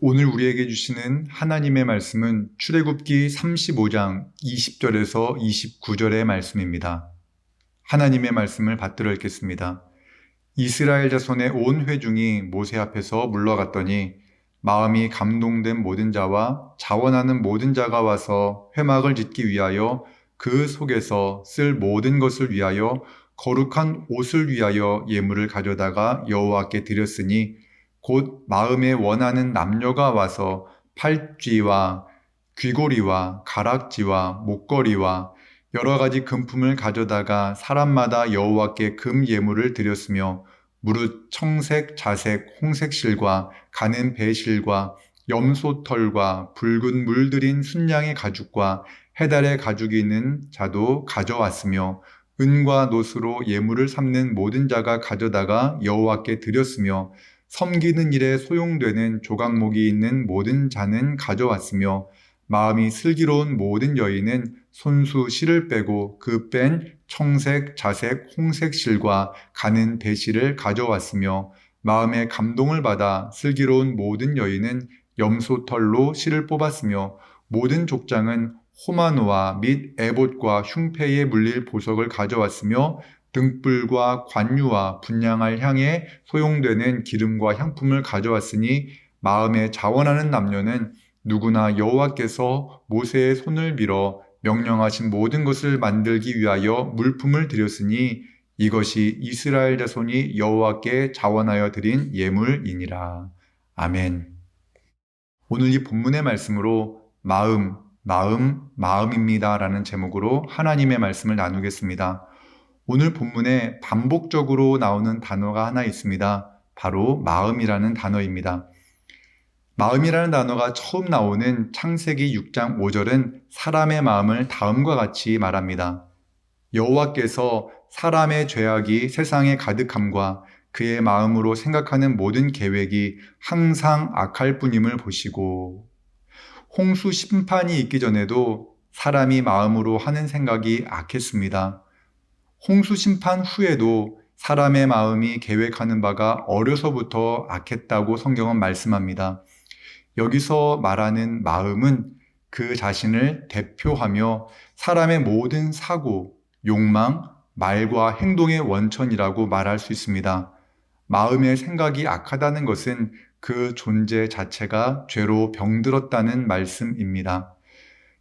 오늘 우리에게 주시는 하나님의 말씀은 출애굽기 35장 20절에서 29절의 말씀입니다. 하나님의 말씀을 받들어 읽겠습니다. 이스라엘 자손의 온 회중이 모세 앞에서 물러갔더니 마음이 감동된 모든 자와 자원하는 모든 자가 와서 회막을 짓기 위하여 그 속에서 쓸 모든 것을 위하여 거룩한 옷을 위하여 예물을 가져다가 여호와께 드렸으니 곧 마음에 원하는 남녀가 와서 팔찌와 귀고리와 가락지와 목걸이와 여러 가지 금품을 가져다가 사람마다 여호와께 금 예물을 드렸으며 무릇 청색, 자색, 홍색 실과 가는 배실과 염소털과 붉은 물들인 순양의 가죽과 해달의 가죽이 있는 자도 가져왔으며 은과 노스로 예물을 삼는 모든 자가 가져다가 여호와께 드렸으며 섬기는 일에 소용되는 조각목이 있는 모든 자는 가져왔으며 마음이 슬기로운 모든 여인은 손수 실을 빼고 그 뺀 청색, 자색, 홍색 실과 가는 배실을 가져왔으며 마음에 감동을 받아 슬기로운 모든 여인은 염소털로 실을 뽑았으며 모든 족장은 호마노와 및 에봇과 흉패에 물릴 보석을 가져왔으며 등불과 관유와 분향할 향에 소용되는 기름과 향품을 가져왔으니 마음에 자원하는 남녀는 누구나 여호와께서 모세의 손을 빌어 명령하신 모든 것을 만들기 위하여 물품을 드렸으니 이것이 이스라엘 자손이 여호와께 자원하여 드린 예물이니라. 아멘. 오늘 이 본문의 말씀으로 마음입니다 라는 제목으로 하나님의 말씀을 나누겠습니다. 오늘 본문에 반복적으로 나오는 단어가 하나 있습니다. 바로 마음이라는 단어입니다. 마음이라는 단어가 처음 나오는 창세기 6장 5절은 사람의 마음을 다음과 같이 말합니다. 여호와께서 사람의 죄악이 세상에 가득함과 그의 마음으로 생각하는 모든 계획이 항상 악할 뿐임을 보시고, 홍수 심판이 있기 전에도 사람이 마음으로 하는 생각이 악했습니다. 홍수 심판 후에도 사람의 마음이 계획하는 바가 어려서부터 악했다고 성경은 말씀합니다. 여기서 말하는 마음은 그 자신을 대표하며 사람의 모든 사고, 욕망, 말과 행동의 원천이라고 말할 수 있습니다. 마음의 생각이 악하다는 것은 그 존재 자체가 죄로 병들었다는 말씀입니다.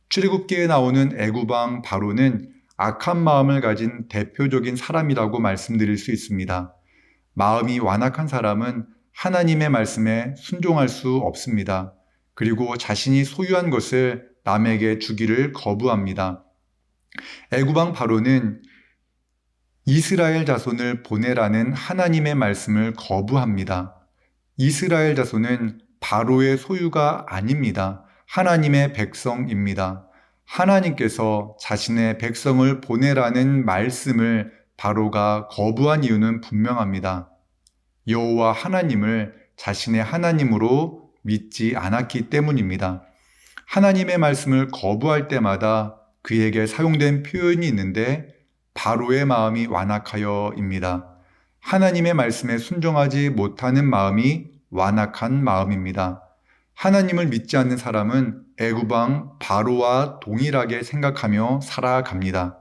출애굽기에 나오는 애굽왕 바로는 악한 마음을 가진 대표적인 사람이라고 말씀드릴 수 있습니다. 마음이 완악한 사람은 하나님의 말씀에 순종할 수 없습니다. 그리고 자신이 소유한 것을 남에게 주기를 거부합니다. 애굽왕 바로는 이스라엘 자손을 보내라는 하나님의 말씀을 거부합니다. 이스라엘 자손은 바로의 소유가 아닙니다. 하나님의 백성입니다. 하나님께서 자신의 백성을 보내라는 말씀을 바로가 거부한 이유는 분명합니다. 여호와 하나님을 자신의 하나님으로 믿지 않았기 때문입니다. 하나님의 말씀을 거부할 때마다 그에게 사용된 표현이 있는데 바로의 마음이 완악하여입니다. 하나님의 말씀에 순종하지 못하는 마음이 완악한 마음입니다. 하나님을 믿지 않는 사람은 애굽왕 바로와 동일하게 생각하며 살아갑니다.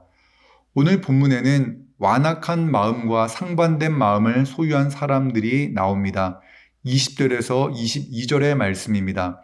오늘 본문에는 완악한 마음과 상반된 마음을 소유한 사람들이 나옵니다. 20절에서 22절의 말씀입니다.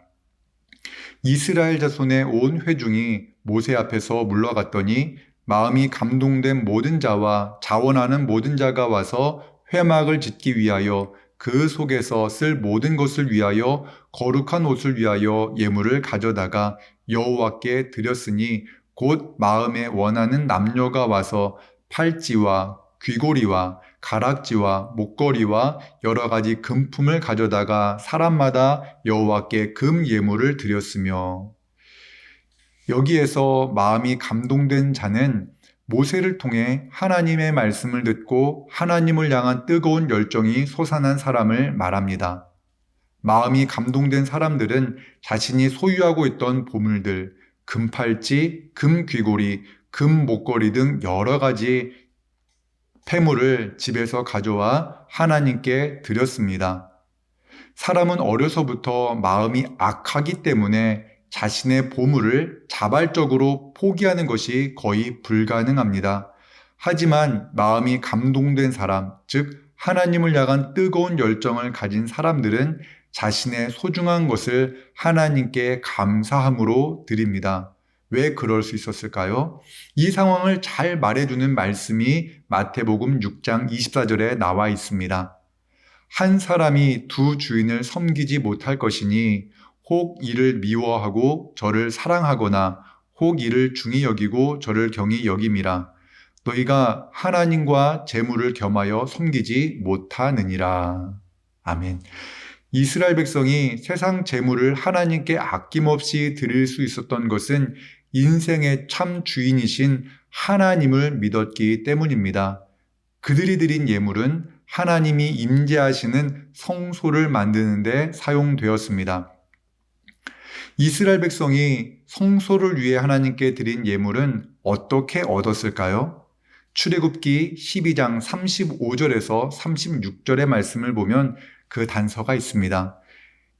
이스라엘 자손의 온 회중이 모세 앞에서 물러갔더니 마음이 감동된 모든 자와 자원하는 모든 자가 와서 회막을 짓기 위하여 그 속에서 쓸 모든 것을 위하여 거룩한 옷을 위하여 예물을 가져다가 여호와께 드렸으니 곧 마음에 원하는 남녀가 와서 팔찌와 귀고리와 가락지와 목걸이와 여러 가지 금품을 가져다가 사람마다 여호와께 금 예물을 드렸으며, 여기에서 마음이 감동된 자는 모세를 통해 하나님의 말씀을 듣고 하나님을 향한 뜨거운 열정이 솟아난 사람을 말합니다. 마음이 감동된 사람들은 자신이 소유하고 있던 보물들, 금팔찌, 금귀고리, 금목걸이 등 여러 가지 폐물을 집에서 가져와 하나님께 드렸습니다. 사람은 어려서부터 마음이 악하기 때문에 자신의 보물을 자발적으로 포기하는 것이 거의 불가능합니다. 하지만 마음이 감동된 사람, 즉 하나님을 향한 뜨거운 열정을 가진 사람들은 자신의 소중한 것을 하나님께 감사함으로 드립니다. 왜 그럴 수 있었을까요? 이 상황을 잘 말해주는 말씀이 마태복음 6장 24절에 나와 있습니다. 한 사람이 두 주인을 섬기지 못할 것이니 혹 이를 미워하고 저를 사랑하거나 혹 이를 중히 여기고 저를 경히 여김이라. 너희가 하나님과 재물을 겸하여 섬기지 못하느니라. 아멘. 이스라엘 백성이 세상 재물을 하나님께 아낌없이 드릴 수 있었던 것은 인생의 참 주인이신 하나님을 믿었기 때문입니다. 그들이 드린 예물은 하나님이 임재하시는 성소를 만드는 데 사용되었습니다. 이스라엘 백성이 성소를 위해 하나님께 드린 예물은 어떻게 얻었을까요? 출애굽기 12장 35절에서 36절의 말씀을 보면 그 단서가 있습니다.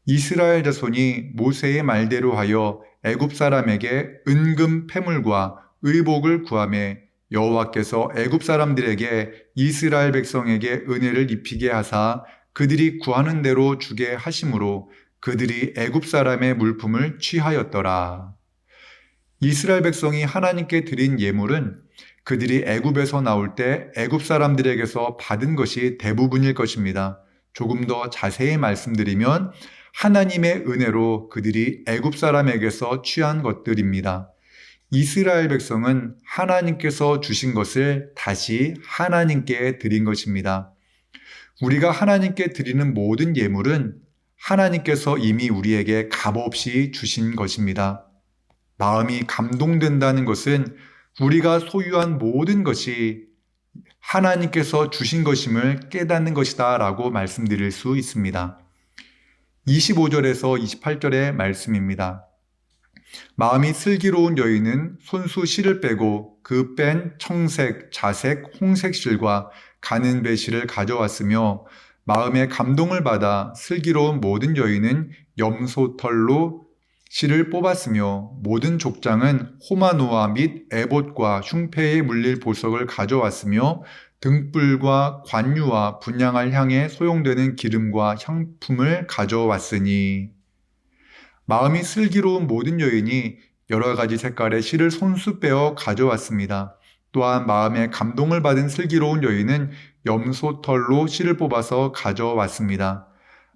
이스라엘 자손이 모세의 말대로 하여 애굽 사람에게 은금 패물과 의복을 구하매 여호와께서 애굽 사람들에게 이스라엘 백성에게 은혜를 입히게 하사 그들이 구하는 대로 주게 하심으로 그들이 애굽 사람의 물품을 취하였더라. 이스라엘 백성이 하나님께 드린 예물은 그들이 애굽에서 나올 때 애굽 사람들에게서 받은 것이 대부분일 것입니다. 조금 더 자세히 말씀드리면 하나님의 은혜로 그들이 애굽 사람에게서 취한 것들입니다. 이스라엘 백성은 하나님께서 주신 것을 다시 하나님께 드린 것입니다. 우리가 하나님께 드리는 모든 예물은 하나님께서 이미 우리에게 값없이 주신 것입니다. 마음이 감동된다는 것은 우리가 소유한 모든 것이 하나님께서 주신 것임을 깨닫는 것이다 라고 말씀드릴 수 있습니다. 25절에서 28절의 말씀입니다. 마음이 슬기로운 여인은 손수 실을 빼고 그 뺀 청색, 자색, 홍색 실과 가는 배실을 가져왔으며 마음에 감동을 받아 슬기로운 모든 여인은 염소털로 실을 뽑았으며 모든 족장은 호마노아 및 에봇과 흉패에 물릴 보석을 가져왔으며 등불과 관유와 분향할 향에 소용되는 기름과 향품을 가져왔으니 마음이 슬기로운 모든 여인이 여러 가지 색깔의 실을 손수 빼어 가져왔습니다. 또한 마음에 감동을 받은 슬기로운 여인은 염소털로 실을 뽑아서 가져왔습니다.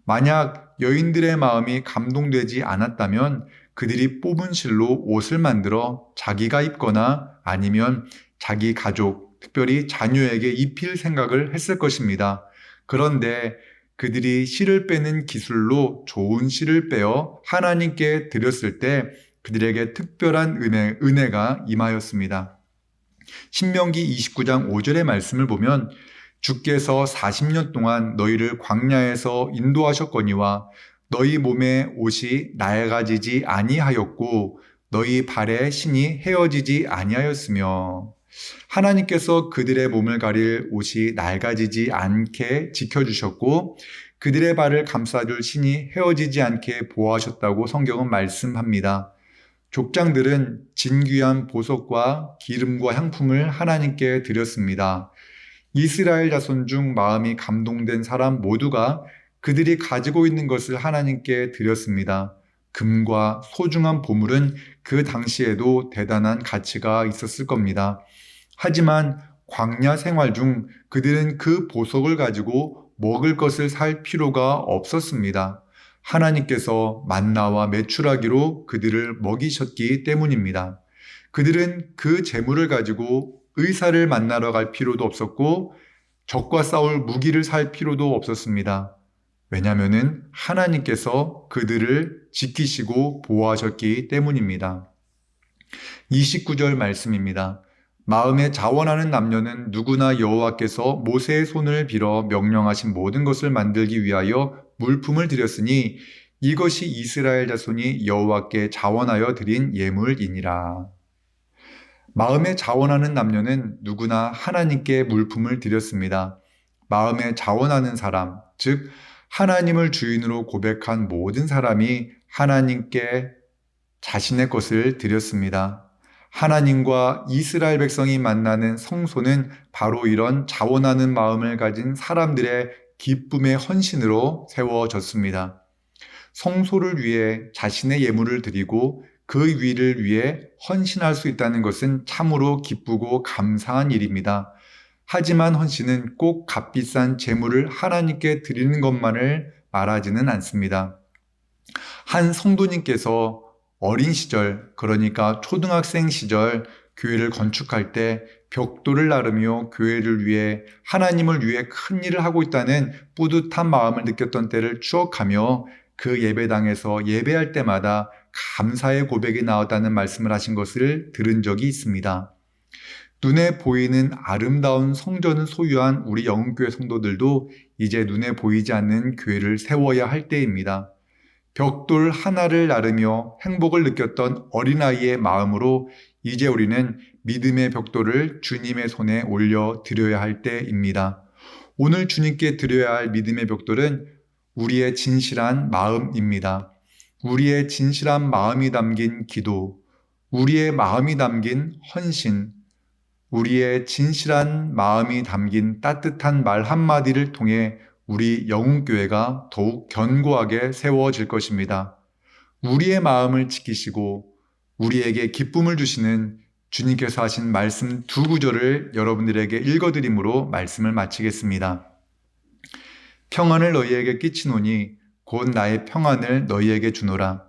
만약 여인들의 마음이 감동되지 않았다면 그들이 뽑은 실로 옷을 만들어 자기가 입거나 아니면 자기 가족, 특별히 자녀에게 입힐 생각을 했을 것입니다. 그런데 그들이 실을 빼는 기술로 좋은 실을 빼어 하나님께 드렸을 때 그들에게 특별한 은혜가 임하였습니다. 신명기 29장 5절의 말씀을 보면 주께서 40년 동안 너희를 광야에서 인도하셨거니와 너희 몸에 옷이 낡아지지 아니하였고 너희 발에 신이 헤어지지 아니하였으며 하나님께서 그들의 몸을 가릴 옷이 낡아지지 않게 지켜주셨고 그들의 발을 감싸줄 신이 헤어지지 않게 보호하셨다고 성경은 말씀합니다. 족장들은 진귀한 보석과 기름과 향품을 하나님께 드렸습니다. 이스라엘 자손 중 마음이 감동된 사람 모두가 그들이 가지고 있는 것을 하나님께 드렸습니다. 금과 소중한 보물은 그 당시에도 대단한 가치가 있었을 겁니다. 하지만 광야 생활 중 그들은 그 보석을 가지고 먹을 것을 살 필요가 없었습니다. 하나님께서 만나와 메추라기로 그들을 먹이셨기 때문입니다. 그들은 그 재물을 가지고 의사를 만나러 갈 필요도 없었고 적과 싸울 무기를 살 필요도 없었습니다. 왜냐하면 하나님께서 그들을 지키시고 보호하셨기 때문입니다. 29절 말씀입니다. 마음에 자원하는 남녀는 누구나 여호와께서 모세의 손을 빌어 명령하신 모든 것을 만들기 위하여 물품을 드렸으니 이것이 이스라엘 자손이 여호와께 자원하여 드린 예물이니라. 마음에 자원하는 남녀는 누구나 하나님께 물품을 드렸습니다. 마음에 자원하는 사람, 즉 하나님을 주인으로 고백한 모든 사람이 하나님께 자신의 것을 드렸습니다. 하나님과 이스라엘 백성이 만나는 성소는 바로 이런 자원하는 마음을 가진 사람들의 기쁨의 헌신으로 세워졌습니다. 성소를 위해 자신의 예물을 드리고 그 위를 위해 헌신할 수 있다는 것은 참으로 기쁘고 감사한 일입니다. 하지만 헌신은 꼭 값비싼 제물을 하나님께 드리는 것만을 말하지는 않습니다. 한 성도님께서 어린 시절, 그러니까 초등학생 시절 교회를 건축할 때 벽돌을 나르며 교회를 위해, 하나님을 위해 큰 일을 하고 있다는 뿌듯한 마음을 느꼈던 때를 추억하며 그 예배당에서 예배할 때마다 감사의 고백이 나왔다는 말씀을 하신 것을 들은 적이 있습니다. 눈에 보이는 아름다운 성전을 소유한 우리 영흥교회 성도들도 이제 눈에 보이지 않는 교회를 세워야 할 때입니다. 벽돌 하나를 나르며 행복을 느꼈던 어린아이의 마음으로 이제 우리는 믿음의 벽돌을 주님의 손에 올려 드려야 할 때입니다. 오늘 주님께 드려야 할 믿음의 벽돌은 우리의 진실한 마음입니다. 우리의 진실한 마음이 담긴 기도, 우리의 마음이 담긴 헌신, 우리의 진실한 마음이 담긴 따뜻한 말 한마디를 통해 우리 영흥교회가 더욱 견고하게 세워질 것입니다. 우리의 마음을 지키시고 우리에게 기쁨을 주시는 주님께서 하신 말씀 두 구절을 여러분들에게 읽어드림으로 말씀을 마치겠습니다. 평안을 너희에게 끼치노니 곧 나의 평안을 너희에게 주노라.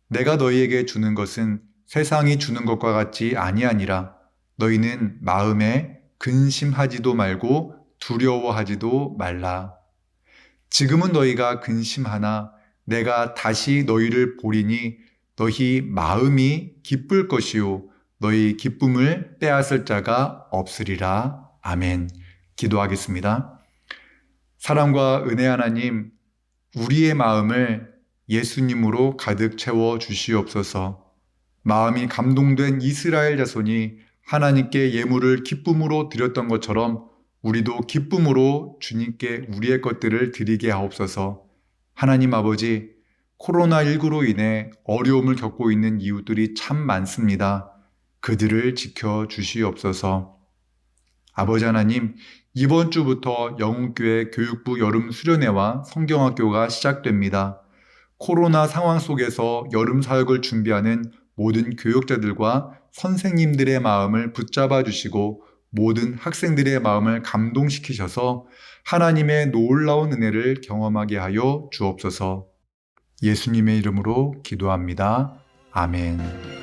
내가 너희에게 주는 것은 세상이 주는 것과 같지 아니하니라. 너희는 마음에 근심하지도 말고 두려워하지도 말라. 지금은 너희가 근심하나 내가 다시 너희를 보리니 너희 마음이 기쁠 것이요 너희 기쁨을 빼앗을 자가 없으리라. 아멘. 기도하겠습니다. 사랑과 은혜 하나님, 우리의 마음을 예수님으로 가득 채워 주시옵소서. 마음이 감동된 이스라엘 자손이 하나님께 예물을 기쁨으로 드렸던 것처럼 우리도 기쁨으로 주님께 우리의 것들을 드리게 하옵소서. 하나님 아버지, 코로나19로 인해 어려움을 겪고 있는 이웃들이 참 많습니다. 그들을 지켜 주시옵소서. 아버지 하나님, 이번 주부터 영흥교회 교육부 여름 수련회와 성경학교가 시작됩니다. 코로나 상황 속에서 여름 사역을 준비하는 모든 교육자들과 선생님들의 마음을 붙잡아 주시고 모든 학생들의 마음을 감동시키셔서 하나님의 놀라운 은혜를 경험하게 하여 주옵소서. 예수님의 이름으로 기도합니다. 아멘.